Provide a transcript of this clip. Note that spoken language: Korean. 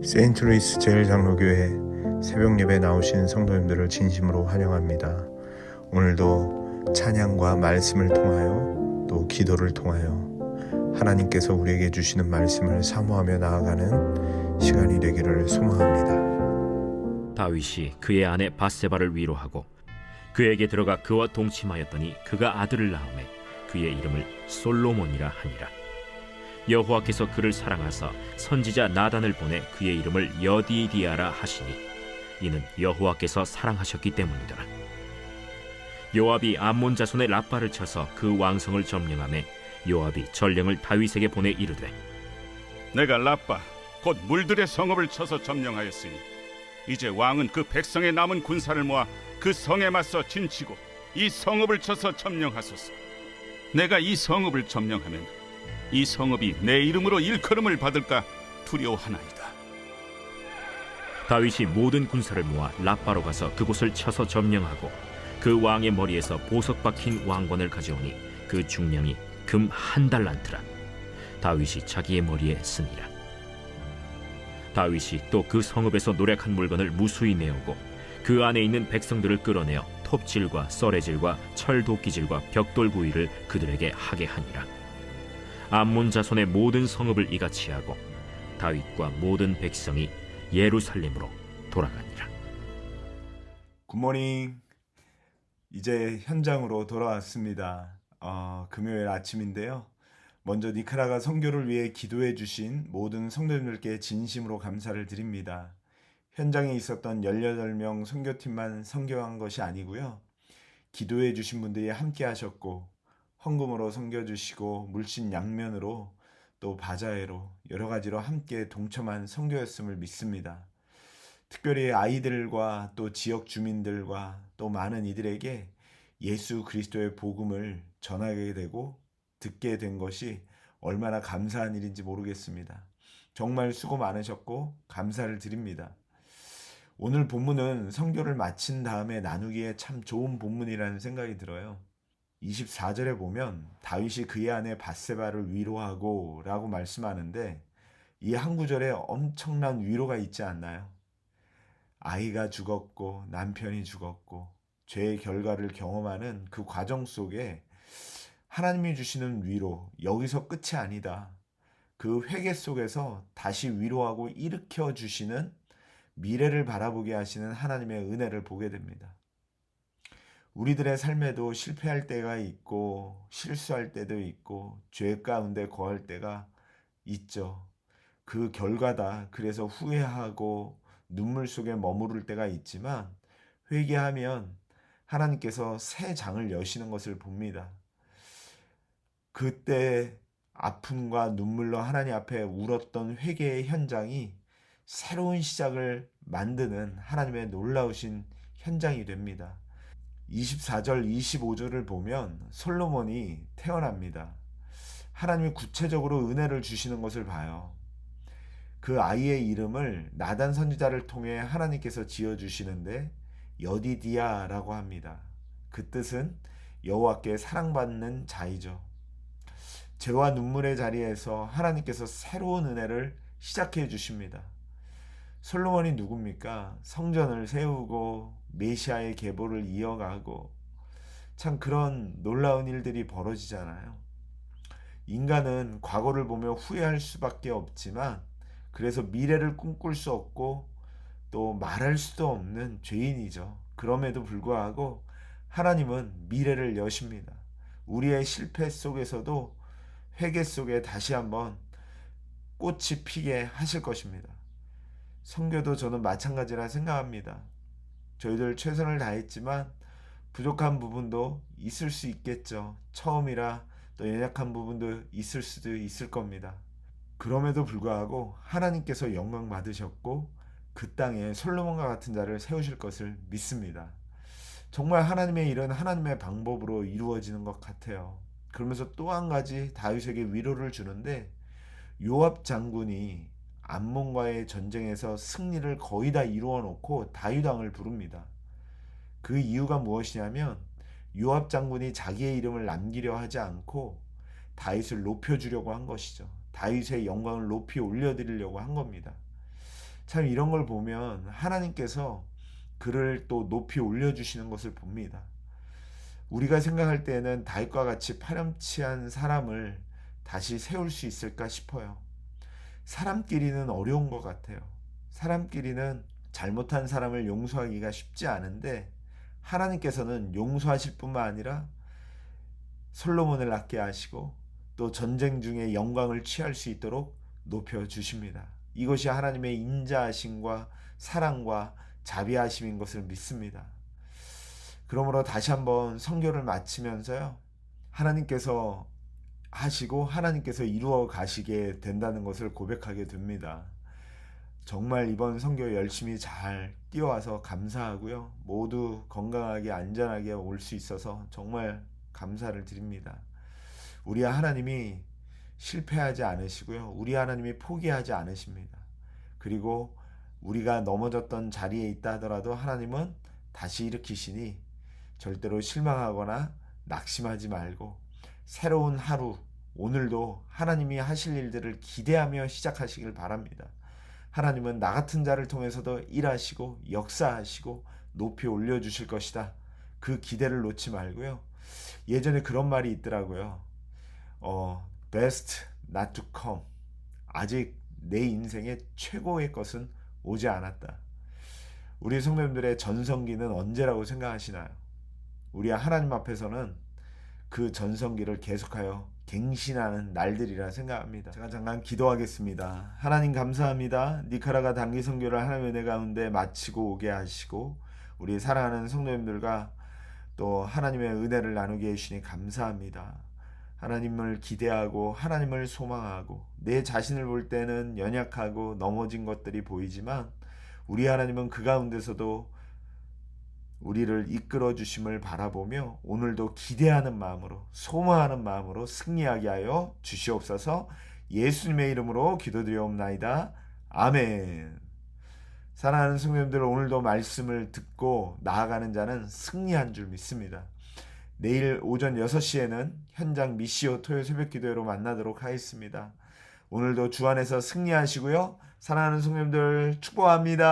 세인트루이스 제일장로교회 새벽예배 나오신 성도님들을 진심으로 환영합니다. 오늘도 찬양과 말씀을 통하여 또 기도를 통하여 하나님께서 우리에게 주시는 말씀을 사모하며 나아가는 시간이 되기를 소망합니다. 다윗이 그의 아내 밧세바를 위로하고 그에게 들어가 그와 동침하였더니 그가 아들을 낳음에 그의 이름을 솔로몬이라 하니라. 여호와께서 그를 사랑하사 선지자 나단을 보내 그의 이름을 여디디아라 하시니 이는 여호와께서 사랑하셨기 때문이더라. 요압이 암몬 자손의 라빠를 쳐서 그 왕성을 점령하매 요압이 전령을 다윗에게 보내 이르되, 내가 라빠 곧 물들의 성읍을 쳐서 점령하였으니 이제 왕은 그 백성의 남은 군사를 모아 그 성에 맞서 진치고 이 성읍을 쳐서 점령하소서. 내가 이 성읍을 점령하면 이 성읍이 내 이름으로 일컬음을 받을까 두려워하나이다. 다윗이 모든 군사를 모아 라빠로 가서 그곳을 쳐서 점령하고 그 왕의 머리에서 보석 박힌 왕관을 가져오니 그 중량이 금 1달란트라. 다윗이 자기의 머리에 쓰니라. 다윗이 또 그 성읍에서 노략한 물건을 무수히 내오고 그 안에 있는 백성들을 끌어내어 톱질과 썰애질과 철도끼질과 벽돌구이를 그들에게 하게 하니라. 암몬 자손의 모든 성읍을 이같이 하고 다윗과 모든 백성이 예루살렘으로 돌아가니라. 굿모닝. 이제 현장으로 돌아왔습니다. 금요일 아침인데요. 먼저 니카라가 선교를 위해 기도해 주신 모든 성도님들께 진심으로 감사를 드립니다. 현장에 있었던 18명 선교팀만 선교한 것이 아니고요. 기도해 주신 분들이 함께 하셨고 헌금으로 섬겨주시고 물씬 양면으로 또 바자회로 여러 가지로 함께 동참한 선교였음을 믿습니다. 특별히 아이들과 또 지역 주민들과 또 많은 이들에게 예수 그리스도의 복음을 전하게 되고 듣게 된 것이 얼마나 감사한 일인지 모르겠습니다. 정말 수고 많으셨고 감사를 드립니다. 오늘 본문은 선교를 마친 다음에 나누기에 참 좋은 본문이라는 생각이 들어요. 24절에 보면 다윗이 그의 아내 밧세바를 위로하고 라고 말씀하는데 이 한 구절에 엄청난 위로가 있지 않나요? 아이가 죽었고 남편이 죽었고 죄의 결과를 경험하는 그 과정 속에 하나님이 주시는 위로, 여기서 끝이 아니다. 그 회개 속에서 다시 위로하고 일으켜 주시는 미래를 바라보게 하시는 하나님의 은혜를 보게 됩니다. 우리들의 삶에도 실패할 때가 있고 실수할 때도 있고 죄 가운데 거할 때가 있죠. 그 결과다. 그래서 후회하고 눈물 속에 머무를 때가 있지만 회개하면 하나님께서 새 장을 여시는 것을 봅니다. 그때 아픔과 눈물로 하나님 앞에 울었던 회개의 현장이 새로운 시작을 만드는 하나님의 놀라우신 현장이 됩니다. 24절, 25절을 보면 솔로몬이 태어납니다. 하나님이 구체적으로 은혜를 주시는 것을 봐요. 그 아이의 이름을 나단 선지자를 통해 하나님께서 지어주시는데 여디디아라고 합니다. 그 뜻은 여호와께 사랑받는 자이죠. 죄와 눈물의 자리에서 하나님께서 새로운 은혜를 시작해 주십니다. 솔로몬이 누굽니까? 성전을 세우고 메시아의 계보를 이어가고 참 그런 놀라운 일들이 벌어지잖아요. 인간은 과거를 보며 후회할 수밖에 없지만 그래서 미래를 꿈꿀 수 없고 또 말할 수도 없는 죄인이죠. 그럼에도 불구하고 하나님은 미래를 여십니다. 우리의 실패 속에서도 회개 속에 다시 한번 꽃이 피게 하실 것입니다. 선교도 저는 마찬가지라 생각합니다. 저희들 최선을 다했지만 부족한 부분도 있을 수 있겠죠. 처음이라 또 연약한 부분도 있을 수도 있을 겁니다. 그럼에도 불구하고 하나님께서 영광 받으셨고 그 땅에 솔로몬과 같은 자를 세우실 것을 믿습니다. 정말 하나님의 일은 하나님의 방법으로 이루어지는 것 같아요. 그러면서 또 한 가지 다윗에게 위로를 주는데 요압 장군이 암몬과의 전쟁에서 승리를 거의 다 이루어 놓고 다윗 왕을 부릅니다. 그 이유가 무엇이냐면 요압 장군이 자기의 이름을 남기려 하지 않고 다윗을 높여주려고 한 것이죠. 다윗의 영광을 높이 올려드리려고 한 겁니다. 참 이런 걸 보면 하나님께서 그를 또 높이 올려주시는 것을 봅니다. 우리가 생각할 때는 다윗과 같이 파렴치한 사람을 다시 세울 수 있을까 싶어요. 사람끼리는 어려운 것 같아요. 사람끼리는 잘못한 사람을 용서하기가 쉽지 않은데 하나님께서는 용서하실 뿐만 아니라 솔로몬을 낫게 하시고 또 전쟁 중에 영광을 취할 수 있도록 높여주십니다. 이것이 하나님의 인자하심과 사랑과 자비하심인 것을 믿습니다. 그러므로 다시 한번 선교를 마치면서요, 하나님께서 하시고 하나님께서 이루어 가시게 된다는 것을 고백하게 됩니다. 정말 이번 선교 열심히 잘 뛰어와서 감사하고요. 모두 건강하게 안전하게 올 수 있어서 정말 감사를 드립니다. 우리 하나님이 실패하지 않으시고요. 우리 하나님이 포기하지 않으십니다. 그리고 우리가 넘어졌던 자리에 있다 하더라도 하나님은 다시 일으키시니 절대로 실망하거나 낙심하지 말고 새로운 하루, 오늘도 하나님이 하실 일들을 기대하며 시작하시길 바랍니다. 하나님은 나 같은 자를 통해서도 일하시고 역사하시고 높이 올려주실 것이다. 그 기대를 놓지 말고요. 예전에 그런 말이 있더라고요. Best not to come. 아직 내 인생의 최고의 것은 오지 않았다. 우리 성도님들의 전성기는 언제라고 생각하시나요? 우리 하나님 앞에서는 그 전성기를 계속하여 갱신하는 날들이라 생각합니다. 제가 잠깐 기도하겠습니다. 하나님 감사합니다. 니카라가 단기 선교를 하나님의 은혜 가운데 마치고 오게 하시고 우리 사랑하는 성도님들과 또 하나님의 은혜를 나누게 해주시니 감사합니다. 하나님을 기대하고 하나님을 소망하고 내 자신을 볼 때는 연약하고 넘어진 것들이 보이지만 우리 하나님은 그 가운데서도 우리를 이끌어 주심을 바라보며 오늘도 기대하는 마음으로 소망하는 마음으로 승리하게 하여 주시옵소서. 예수님의 이름으로 기도드리옵나이다. 아멘. 사랑하는 성도님들, 오늘도 말씀을 듣고 나아가는 자는 승리한 줄 믿습니다. 내일 오전 6시에는 현장 미시오 토요 새벽 기도회로 만나도록 하겠습니다. 오늘도 주 안에서 승리하시고요. 사랑하는 성도님들 축복합니다.